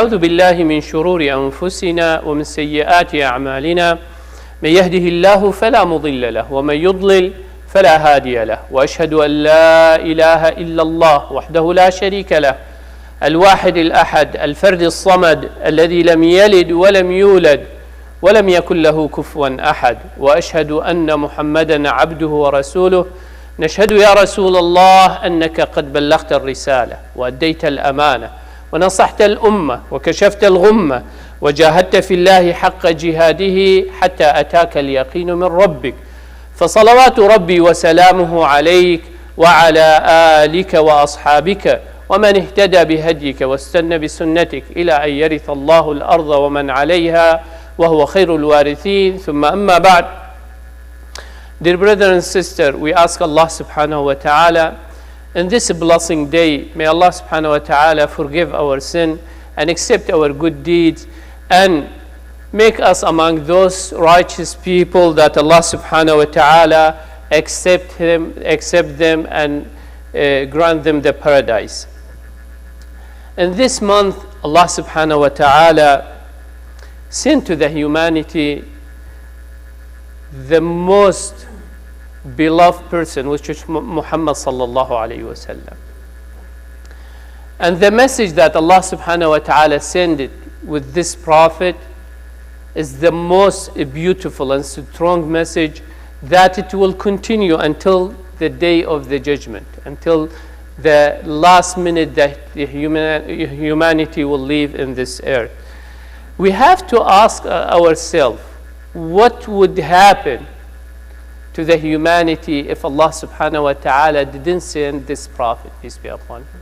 أعوذ بالله من شرور أنفسنا ومن سيئات أعمالنا من يهده الله فلا مضل له ومن يضلل فلا هادي له وأشهد أن لا إله إلا الله وحده لا شريك له الواحد الأحد الفرد الصمد الذي لم يلد ولم يولد ولم يكن له كفوا أحد وأشهد أن محمدا عبده ورسوله نشهد يا رسول الله أنك قد بلغت الرسالة وأديت الأمانة ونصحت الأمة وكشفت الغمة وجاهدت في الله حق جهاده حتى أتاك اليقين من ربك فصلوات ربي وسلامه عليك وعلى آلك وأصحابك ومن اهتدى بهديك واستنى بسنتك إلى أن يرث الله الأرض ومن عليها وهو خير الوارثين ثم أما بعد. Dear brother and sister, we ask Allah subhanahu wa ta'ala in this blessing day, may Allah subhanahu wa ta'ala forgive our sin and accept our good deeds and make us among those righteous people that Allah subhanahu wa ta'ala accept them and grant them the paradise. In this month, Allah subhanahu wa ta'ala sent to the humanity the most beloved person, which is Muhammad sallallahu alayhi wa sallam. And the message that Allah subhanahu wa ta'ala sent it with this prophet is the most beautiful and strong message that it will continue until the day of the judgment, until the last minute that the humanity will live in this earth. We have to ask ourselves, what would happen to the humanity if Allah subhanahu wa ta'ala didn't send this prophet, peace be upon him?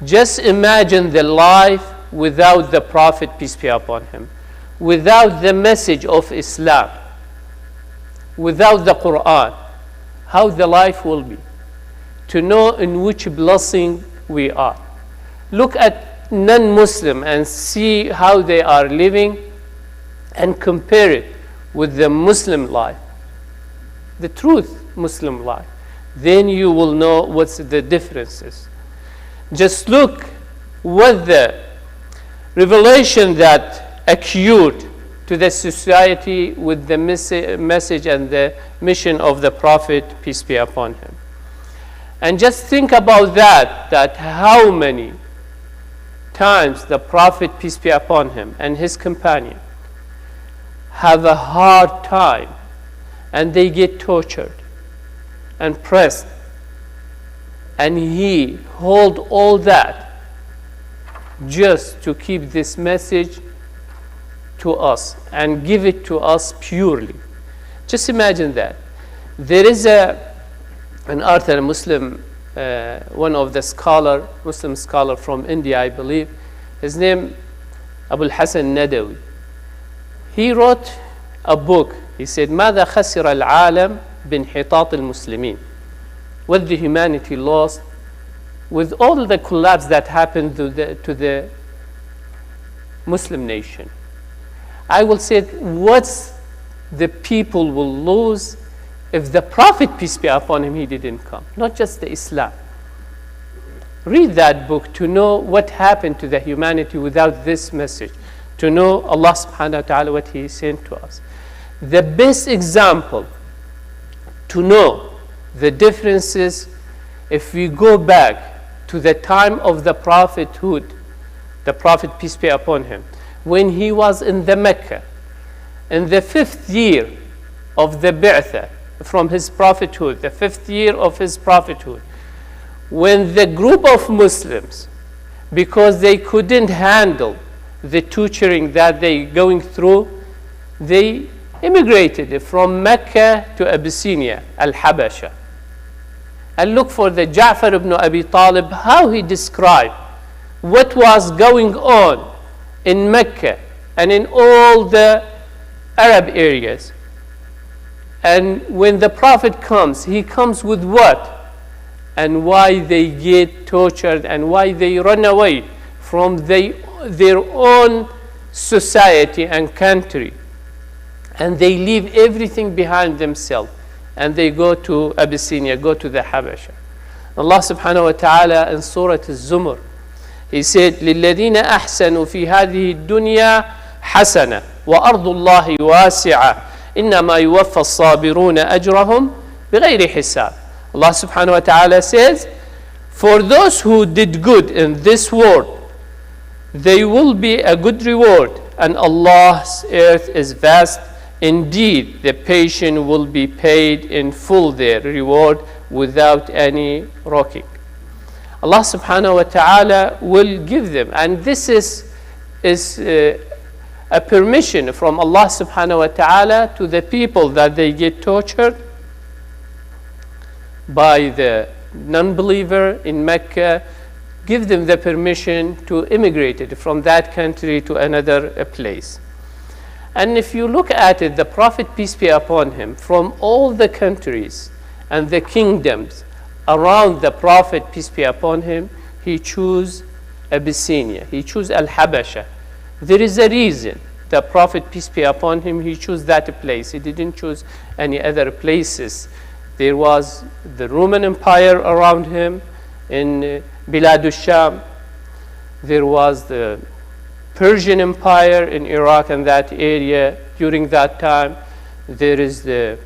Just imagine the life without the prophet, peace be upon him, without the message of Islam, without the Quran, how the life will be. To know in which blessing we are. Look at non-Muslim and see how they are living and compare it with the Muslim life, the truth Muslim life. Then you will know what's the differences. Just look what the revelation that occurred to the society with the message and the mission of the Prophet, peace be upon him. And just think about that how many times the Prophet, peace be upon him, and his companion have a hard time and they get tortured and pressed, and he hold all that just to keep this message to us and give it to us purely. Just imagine that. There is an author, a Muslim, one of the Muslim scholar from India, I believe. His name, Abu al-Hasan Nadawi. He wrote a book. He said, ماذا خسر العالم بانحطاط المسلمين? What the humanity lost with all the collapse that happened to the Muslim nation. I will say, what's the people will lose if the Prophet, peace be upon him, he didn't come? Not just the Islam. Read that book to know what happened to the humanity without this message, to know Allah subhanahu wa ta'ala what he sent to us. The best example to know the differences, if we go back to the time of the prophethood, the Prophet, peace be upon him, when he was in the Mecca, in the 5th year of the Bi'thah, from his prophethood, the 5th year of his prophethood, when the group of Muslims, because they couldn't handle the torturing that they going through, they immigrated from Mecca to Abyssinia, Al-Habasha. And look for the Ja'far ibn Abi Talib, how he described what was going on in Mecca and in all the Arab areas. And when the Prophet comes, he comes with what? And why they get tortured and why they run away from their own society and country. And they leave everything behind themselves. And they go to Abyssinia, go to the Habasha. Allah subhanahu wa ta'ala in Surah Al-Zumar, He said, لِلَّذِينَ أَحْسَنُوا فِي هَذِهِ الدُّنْيَا حَسَنَةً وَأَرْضُ اللَّهِ وَاسِعَةً إِنَّمَا يُوَفَّى الصَّابِرُونَ أَجْرَهُم بِغَيْرِ حِسَابٍ. Allah subhanahu wa ta'ala says, for those who did good in this world, there will be a good reward, and Allah's earth is vast. Indeed, the patient will be paid in full their reward without any rocking. Allah subhanahu wa ta'ala will give them, and this is a permission from Allah subhanahu wa ta'ala to the people that they get tortured by the non-believer in Mecca, give them the permission to immigrate from that country to another place. And if you look at it, the Prophet, peace be upon him, from all the countries and the kingdoms around the Prophet, peace be upon him, he chose Abyssinia, he chose Al-Habasha. There is a reason the Prophet, peace be upon him, he chose that place. He didn't choose any other places. There was the Roman Empire around him in Bilad al-Sham. There was the Persian Empire in Iraq and that area during that time. There is the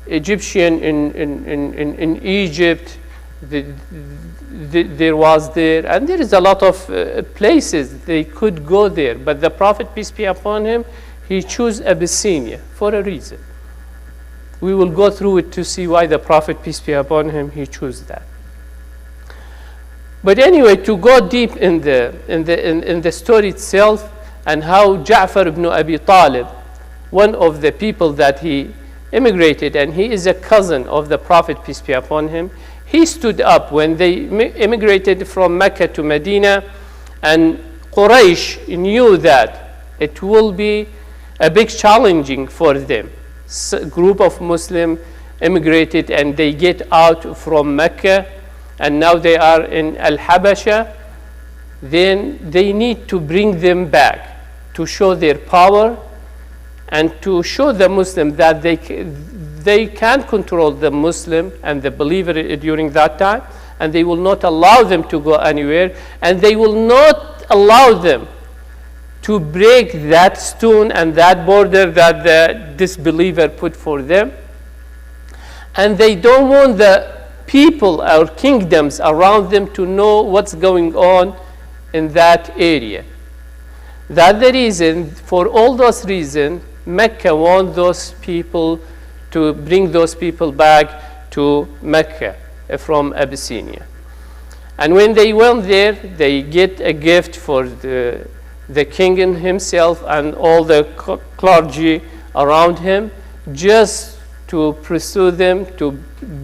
Egyptian in Egypt. There was there, and there is a lot of places they could go there. But the Prophet, peace be upon him, he chose Abyssinia for a reason. We will go through it to see why the Prophet, peace be upon him, he chose that. But anyway, to go deep in the story itself, and how Ja'far ibn Abi Talib, one of the people that he immigrated, and he is a cousin of the Prophet, peace be upon him, he stood up when they immigrated from Mecca to Medina, and Quraysh knew that it will be a big challenging for them. A group of Muslims immigrated and they get out from Mecca, and now they are in Al-Habasha. Then they need to bring them back to show their power and to show the Muslim that they can control the Muslim and the believer during that time, and they will not allow them to go anywhere, and they will not allow them to break that stone and that border that the disbeliever put for them. And they don't want the people or kingdoms around them to know what's going on in that area. That's the reason, for all those reasons, Mecca want those people to bring those people back to Mecca from Abyssinia. And when they went there, they get a gift for the king himself and all the clergy around him, just to pursue them, to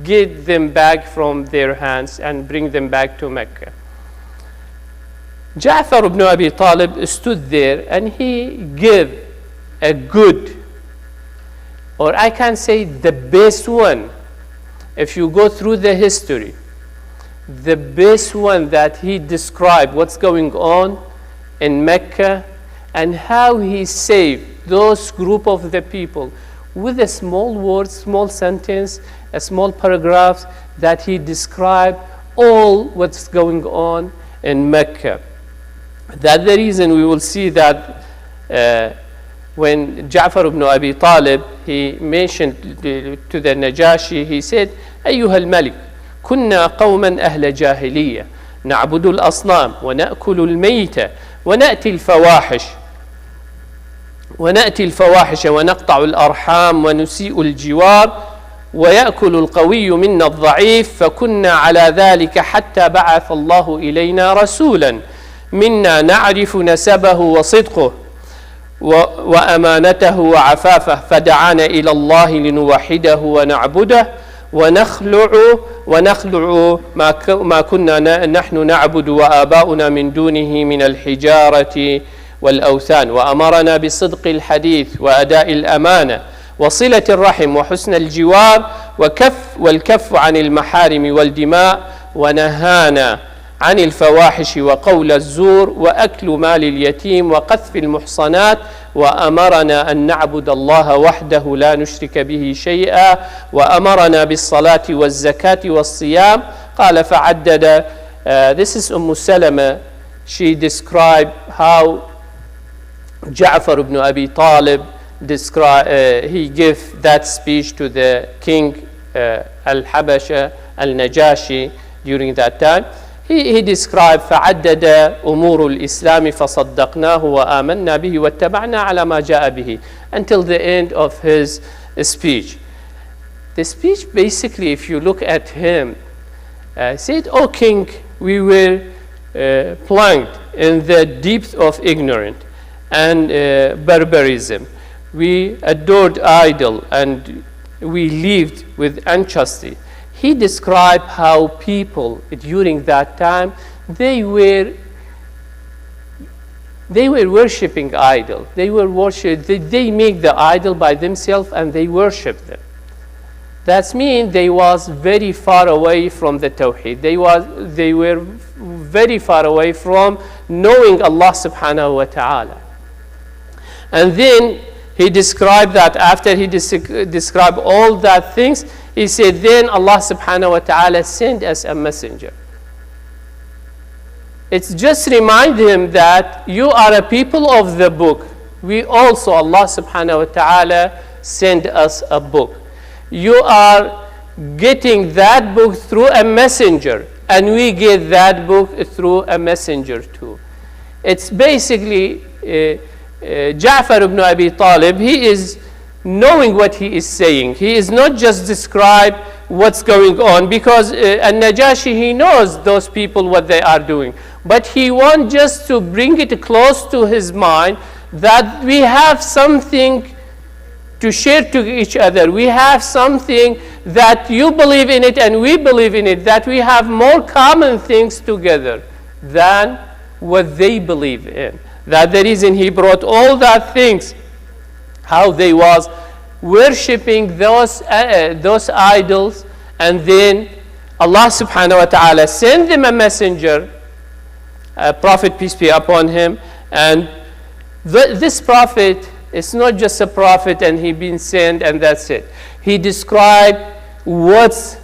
get them back from their hands and bring them back to Mecca. Ja'far ibn Abi Talib stood there and he gave a good, or I can say the best one, if you go through the history, the best one that he described what's going on in Mecca and how he saved those group of the people with a small word, small sentence, a small paragraph that he described all what's going on in Mecca. That's the reason we will see that when Ja'far ibn Abi Talib, he mentioned to the Najashi, he said, أيها الملك كنا قوما أهل جاهلية نعبد الأصنام ونأكل الميت ونأتي الفواحش ونقطع الأرحام ونسيء الجوار ويأكل القوي منا الضعيف فكنا على ذلك حتى بعث الله إلينا رسولا منا نعرف نسبه وصدقه وأمانته وعفافه فدعانا إلى الله لنوحده ونعبده ونخلع ما كنا نحن نعبد وآباؤنا من دونه من الحجارة والأوثان وأمرنا بصدق الحديث وأداء الأمانة وصلة الرحم وحسن الجوار والكف عن المحارم والدماء ونهانا عن الفواحش وقول الزور وأكل مال اليتيم وقذف المحصنات وأمرنا أن نعبد الله وحده لا نشرك به شيئا وأمرنا بالصلاة والزكاة والصيام. قال فعدد This is Salama. She described how Ja'far ibn Abi Talib he gave that speech to the king al-Habasha al-Najashi during that time. He described فَعَدَّدَ أُمُورُ الْإِسْلَامِ فَصَدَّقْنَاهُ وَآمَنَّا بِهِ وَاتَّبَعْنَا عَلَى مَا جَاءَ بِهِ until the end of his speech. The speech basically, if you look at him, said, "O king, we were plunged in the depths of ignorance and barbarism. We adored idol and we lived with unjustly." He described how people during that time, they were worshiping idol. They make the idol by themselves and they worship them. That means they was very far away from the Tawheed. They were very far away from knowing Allah subhanahu wa ta'ala. And then he described that after he described all that things, he said, then Allah subhanahu wa ta'ala sent us a messenger. It's just remind him that you are a people of the book. We also, Allah subhanahu wa ta'ala sent us a book. You are getting that book through a messenger, and we get that book through a messenger too. It's basically Ja'far ibn Abi Talib, he is knowing what he is saying. He is not just describe what's going on, because Al-Najashi, he knows those people what they are doing. But he wants just to bring it close to his mind that we have something to share to each other. We have something that you believe in it and we believe in it, that we have more common things together than what they believe in. That's the reason he brought all that things, how they was worshipping those idols, and then Allah subhanahu wa ta'ala sent them a messenger, a prophet, peace be upon him, and this prophet is not just a prophet and he been sent and that's it. He described what's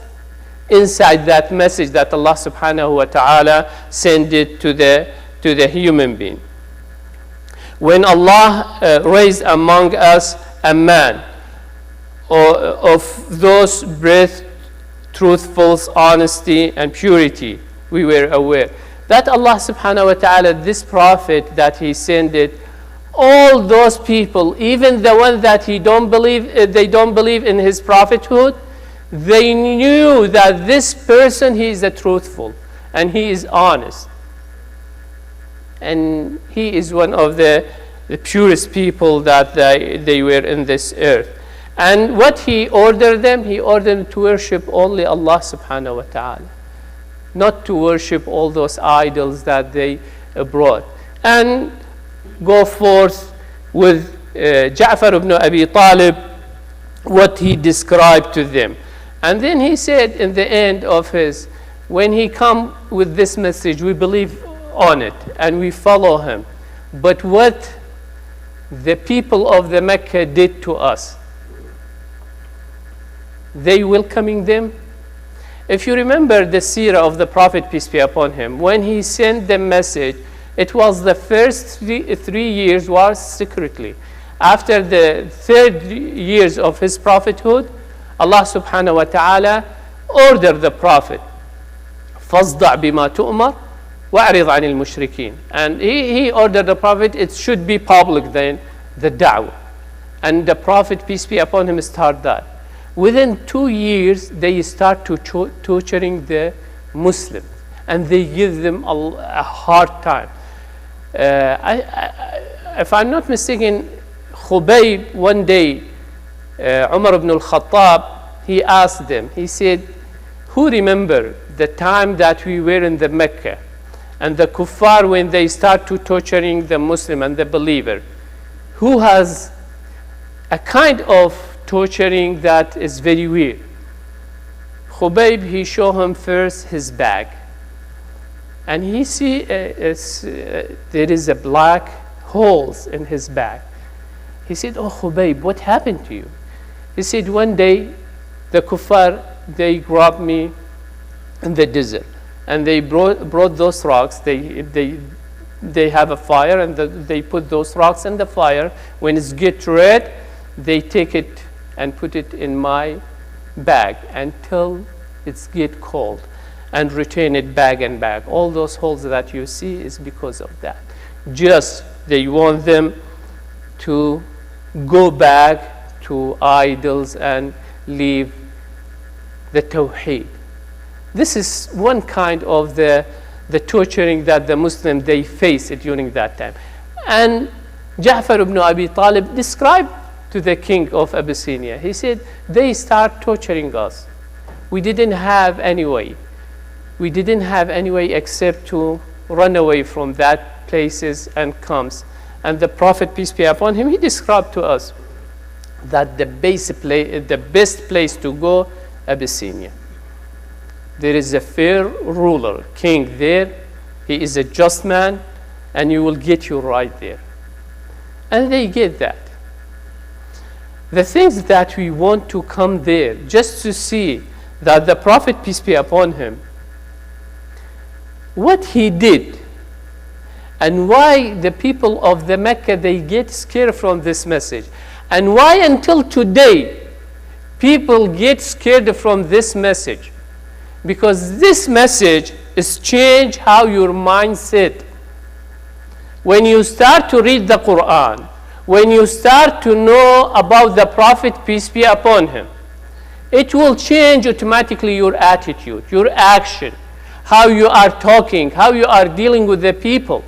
inside that message that Allah subhanahu wa ta'ala sent it to the human being. When Allah raised among us a man of those breath, truthful, honesty, and purity, we were aware that Allah subhanahu wa ta'ala, this prophet that he sent it, all those people, even the one that they don't believe in his prophethood, they knew that this person, he is a truthful and he is honest. And he is one of the purest people that they were in this earth. And what he ordered them, he ordered them to worship only Allah subhanahu wa ta'ala, not to worship all those idols that they brought. And go forth with Ja'far ibn Abi Talib, what he described to them. And then he said in the end of his, when he come with this message, we believe on it and we follow him. But what the people of the Mecca did to us, they welcoming them. If you remember the seerah of the Prophet, peace be upon him, when he sent the message, it was the first three years was secretly. After the third years of his prophethood, Allah subhanahu wa ta'ala ordered the Prophet, فَاصْدَعْ بِمَا تُؤْمَرْ وَأَعْرِضْ عَنِ الْمُشْرِكِينَ. And he ordered the Prophet, it should be public then, the da'wah. And the Prophet, peace be upon him, started that. Within 2 years, they start to torturing the Muslims, and they give them a hard time. If I'm not mistaken, Khotbe, one day, Umar ibn al-Khattab, he asked them, he said, who remember the time that we were in the Mecca and the kuffar, when they start to torturing the Muslim and the believer, who has a kind of torturing that is very weird? Khotbe, he showed him first his bag, and he see there is a black holes in his bag. He said, oh Khotbe, what happened to you? He said, one day the kuffar, they grabbed me in the desert and they brought those rocks. They have a fire, and they put those rocks in the fire. When it gets red, they take it and put it in my bag until it gets cold, and return it bag and bag. All those holes that you see is because of that. Just they want them to go back to idols and leave the Tawheed. This is one kind of the torturing that the Muslim they face during that time. And Ja'far ibn Abi Talib described to the king of Abyssinia, he said, they start torturing us. We didn't have any way. We didn't have any way except to run away from that places and comes. And the Prophet, peace be upon him, he described to us that the best place to go, Abyssinia. There is a fair ruler, king there. He is a just man, and you will get you right there. And they get that. The things that we want to come there just to see that the Prophet, peace be upon him, what he did, and why the people of the Mecca, they get scared from this message, and why until today people get scared from this message. Because this message is change how your mindset. When you start to read the Quran, when you start to know about the Prophet, peace be upon him, it will change automatically your attitude, your action, how you are talking, how you are dealing with the people.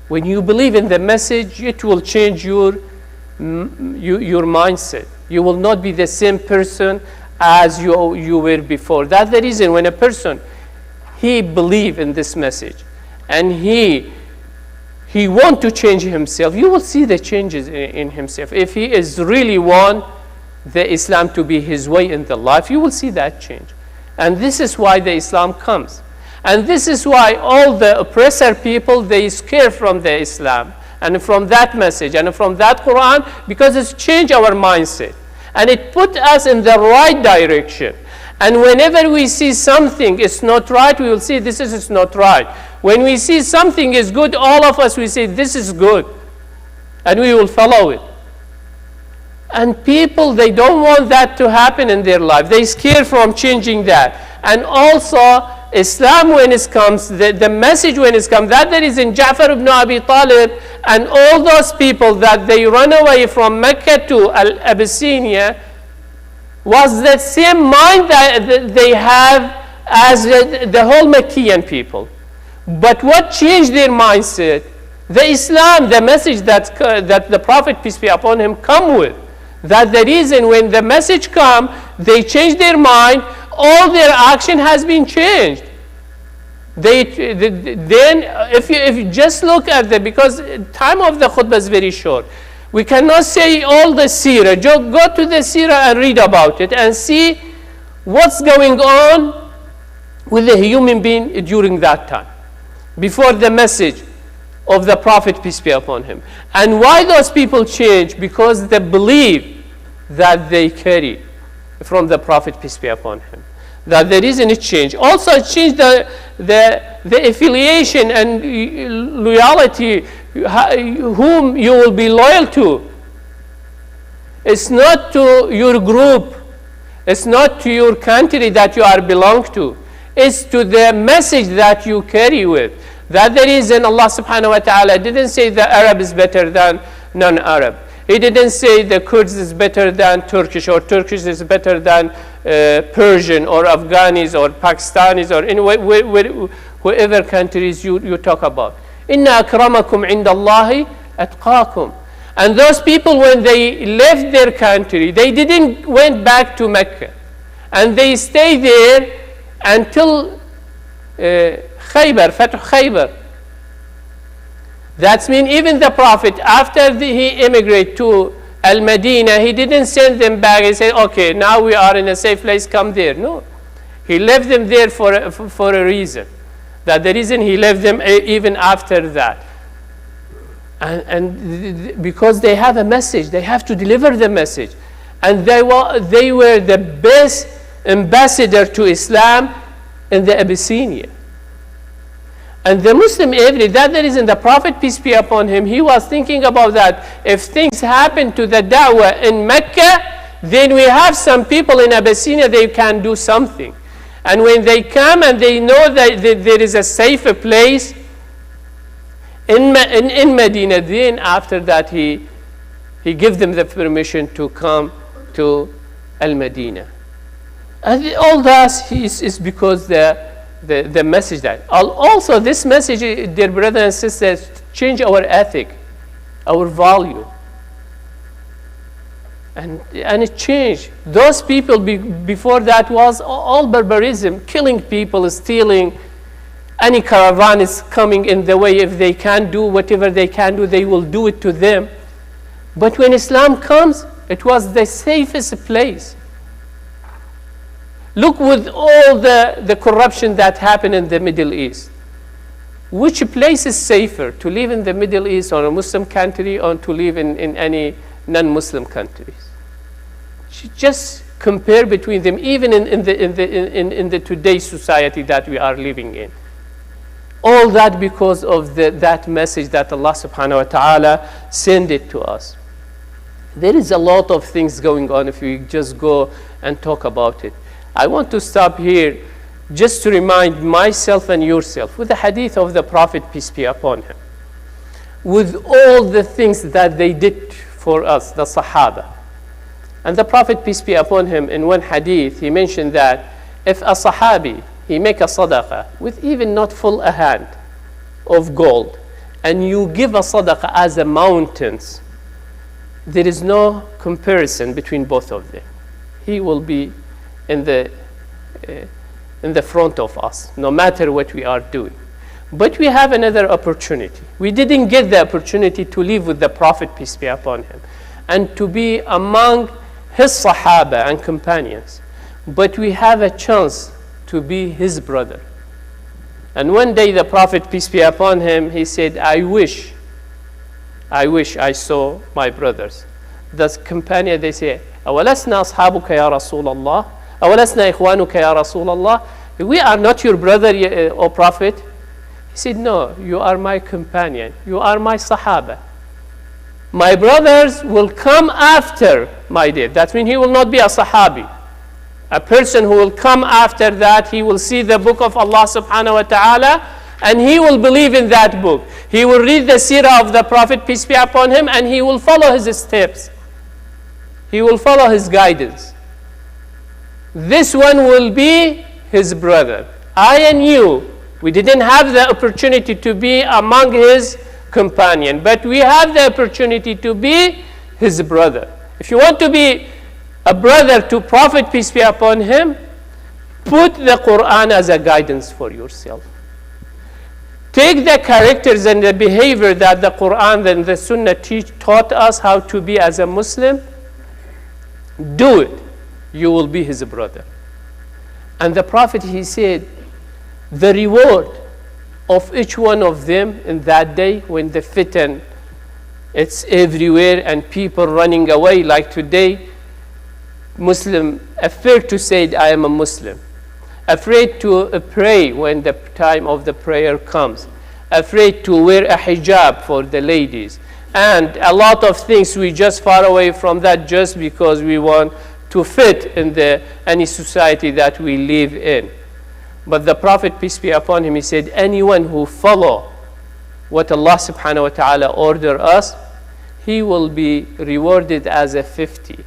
When you believe in the message, it will change your mindset. You will not be the same person as you were before. That's the reason when a person, he believes in this message, and he want to change himself, you will see the changes in himself. If he is really want the Islam to be his way in the life, you will see that change. And this is why the Islam comes. And this is why all the oppressor people, they scare from the Islam and from that message and from that Quran, because it's changed our mindset. And it put us in the right direction. And whenever we see something is not right, we will say this is not right. When we see something is good, all of us, we say this is good. And we will follow it. And people, they don't want that to happen in their life. They scared from changing that. And also, Islam when it comes, the message when it comes, that there is in Ja'far ibn Abi Talib and all those people that they run away from Mecca to Abyssinia was the same mind that they have as the whole Meccan people. But what changed their mindset? The Islam, the message that the Prophet, peace be upon him, come with. That the reason when the message come, they change their mind, all their action has been changed. Then if you just look at because time of the khutbah is very short, we cannot say all the seerah. Go to the seerah and read about it and see what's going on with the human being during that time, before the message of the Prophet, peace be upon him. And why those people change? Because they believe that they carry from the Prophet, peace be upon him. That there isn't a change. Also, it changed the affiliation and loyalty, whom you will be loyal to. It's not to your group. It's not to your country that you are belong to. It's to the message that you carry with. That the reason Allah subhanahu wa ta'ala didn't say the Arab is better than non-Arab. He didn't say the Kurds is better than Turkish, or Turkish is better than Persian or Afghanis or Pakistanis or anyway, whoever countries you talk about. Inna akramakum indallahi atqakum. And those people, when they left their country, they didn't went back to Mecca, and they stayed there until Khaybar, Fath Khaybar. That means even the Prophet, after he immigrated to Al-Madinah, he didn't send them back and say, okay, now we are in a safe place, come there. No. He left them there for a reason. That the reason he left them even after that. And because they have a message, they have to deliver the message. And they were the best ambassador to Islam in the Abyssinia. And the Muslim that there is in the Prophet, peace be upon him, he was thinking about that. If things happen to the da'wah in Mecca, then we have some people in Abyssinia, they can do something. And when they come and they know that there is a safer place in Medina, then after that he gives them the permission to come to Al-Madinah. And all that is because the message that. Also this message, dear brothers and sisters, change our ethic, our value. And it changed. Those people before that was all barbarism, killing people, stealing. Any caravan is coming in the way. If they can do whatever they can do, they will do it to them. But when Islam comes, it was the safest place. Look with all the corruption that happened in the Middle East. Which place is safer, to live in the Middle East or a Muslim country, or to live in any non-Muslim countries? Just compare between them, even in the today's society that we are living in. All that because of that message that Allah subhanahu wa ta'ala sent it to us. There is a lot of things going on if we just go and talk about it. I want to stop here just to remind myself and yourself with the hadith of the Prophet, peace be upon him, with all the things that they did for us, the Sahaba. And the Prophet, peace be upon him, in one hadith, he mentioned that if a Sahabi, he make a sadaqah with even not full a hand of gold, and you give a sadaqah as a mountains, there is no comparison between both of them. He will be in the front of us, no matter what we are doing. But we have another opportunity. We didn't get the opportunity to live with the Prophet, peace be upon him, and to be among his Sahaba and companions. But we have a chance to be his brother. And one day the Prophet, peace be upon him, he said, I wish I saw my brothers. The companion, they say, أَوَلَسْنَا أَصْحَابُكَ يَا رَسُولَ اللَّهِ أَوَلَسْنَا إِخْوَانُكَ يَا رَسُولَ اللَّهِ We are not your brother, O Prophet. He said, no, you are my companion. You are my Sahaba. My brothers will come after my death. That means he will not be a Sahabi. A person who will come after that, he will see the book of Allah subhanahu wa ta'ala, and he will believe in that book. He will read the seerah of the Prophet, peace be upon him, and he will follow his steps. He will follow his guidance. This one will be his brother. I and you, we didn't have the opportunity to be among his companion, but we have the opportunity to be his brother. If you want to be a brother to Prophet, peace be upon him, put the Quran as a guidance for yourself. Take the characters and the behavior that the Quran and the Sunnah taught us how to be as a Muslim. Do it. You will be his brother. And the Prophet, he said, the reward of each one of them in that day when the fitan, it's everywhere and people running away like today, Muslim afraid to say I am a Muslim, afraid to pray when the time of the prayer comes, afraid to wear a hijab for the ladies, and a lot of things. We just far away from that just because we want to fit in any society that we live in. But the Prophet, peace be upon him, he said, anyone who follow what Allah subhanahu wa ta'ala order us, he will be rewarded as a 50.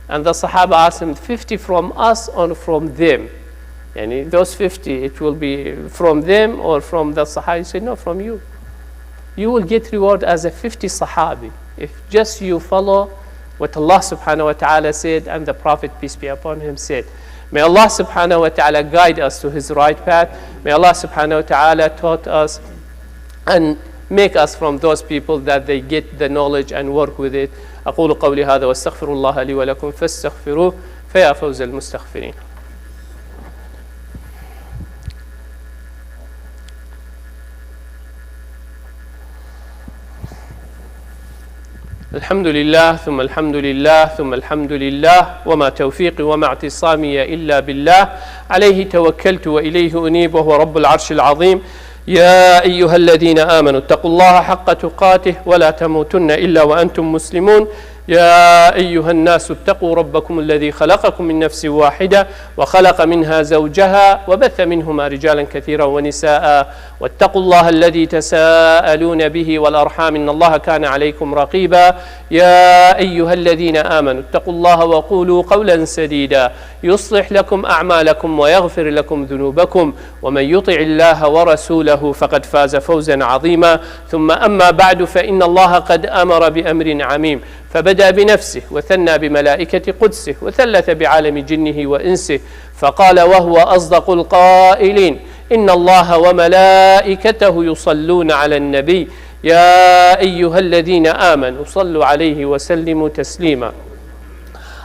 And the Sahaba asked him, 50 from us or from them? And those 50, it will be from them or from the Sahaba? He said, no, from you. You will get reward as a 50 Sahabi if just you follow what Allah subhanahu wa ta'ala said and the Prophet, peace be upon him, said. May Allah subhanahu wa ta'ala guide us to his right path. May Allah subhanahu wa ta'ala taught us and make us from those people that they get the knowledge and work with it. أقول قولي هذا واستغفر الله لي ولكم فاستغفروه فيا فوز المستغفرين. الحمد لله ثم الحمد لله ثم الحمد لله وما توفيقي وما اعتصامي إلا بالله عليه توكلت وإليه أنيب وهو رب العرش العظيم. يا أيها الذين آمنوا اتقوا الله حق تقاته ولا تموتن إلا وأنتم مسلمون. يا أيها الناس اتقوا ربكم الذي خلقكم من نفس واحدة وخلق منها زوجها وبث منهما رجالا كثيرا ونساء واتقوا الله الذي تساءلون به والأرحام إن الله كان عليكم رقيبا. يا أيها الذين آمنوا اتقوا الله وقولوا قولا سديدا يصلح لكم أعمالكم ويغفر لكم ذنوبكم ومن يطع الله ورسوله فقد فاز فوزا عظيما. ثم أما بعد فإن الله قد أمر بأمر عميم فبدأ بنفسه وثنى بملائكة قدسه وثلث بعالم جنه وإنسه فقال وهو أصدق القائلين إن الله وملائكته يصلون على النبي يا أيها الذين آمنوا صلوا عليه وسلموا تسليما.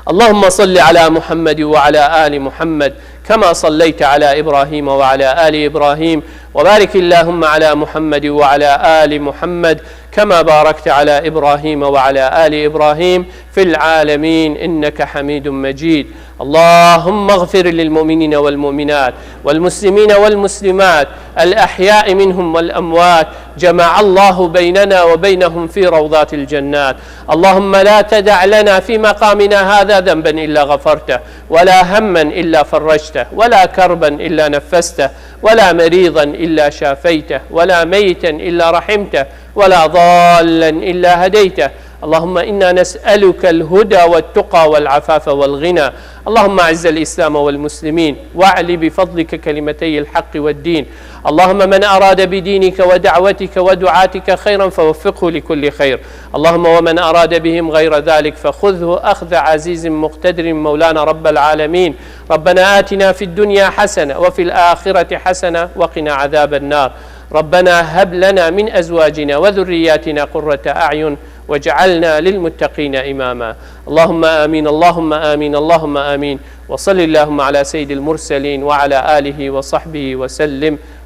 اللهم صل على محمد وعلى آل محمد كما صليت على إبراهيم وعلى آل إبراهيم وبارك اللهم على محمد وعلى آل محمد كما باركت على إبراهيم وعلى آل إبراهيم في العالمين إنك حميد مجيد. اللهم اغفر للمؤمنين والمؤمنات والمسلمين والمسلمات الأحياء منهم والأموات جمع الله بيننا وبينهم في روضات الجنات. اللهم لا تدع لنا في مقامنا هذا ذنبا إلا غفرته ولا هما إلا فرجته ولا كربا إلا نفسته ولا مريضا إلا شافيته ولا ميتا إلا رحمته ولا ضالا إلا هديته. اللهم إنا نسألك الهدى والتقى والعفاف والغنى. اللهم أعز الإسلام والمسلمين واعل بفضلك كلمتي الحق والدين. اللهم من أراد بدينك ودعوتك ودعاتك خيرا فوفقه لكل خير. اللهم ومن أراد بهم غير ذلك فخذه أخذ عزيز مقتدر مولانا رب العالمين. ربنا آتنا في الدنيا حسنة وفي الآخرة حسنة وقنا عذاب النار. ربنا هب لنا من أزواجنا وذرياتنا قرة أعين واجعلنا للمتقين إماما. اللهم آمين اللهم آمين اللهم آمين. وصل اللهم على سيد المرسلين وعلى آله وصحبه وسلم.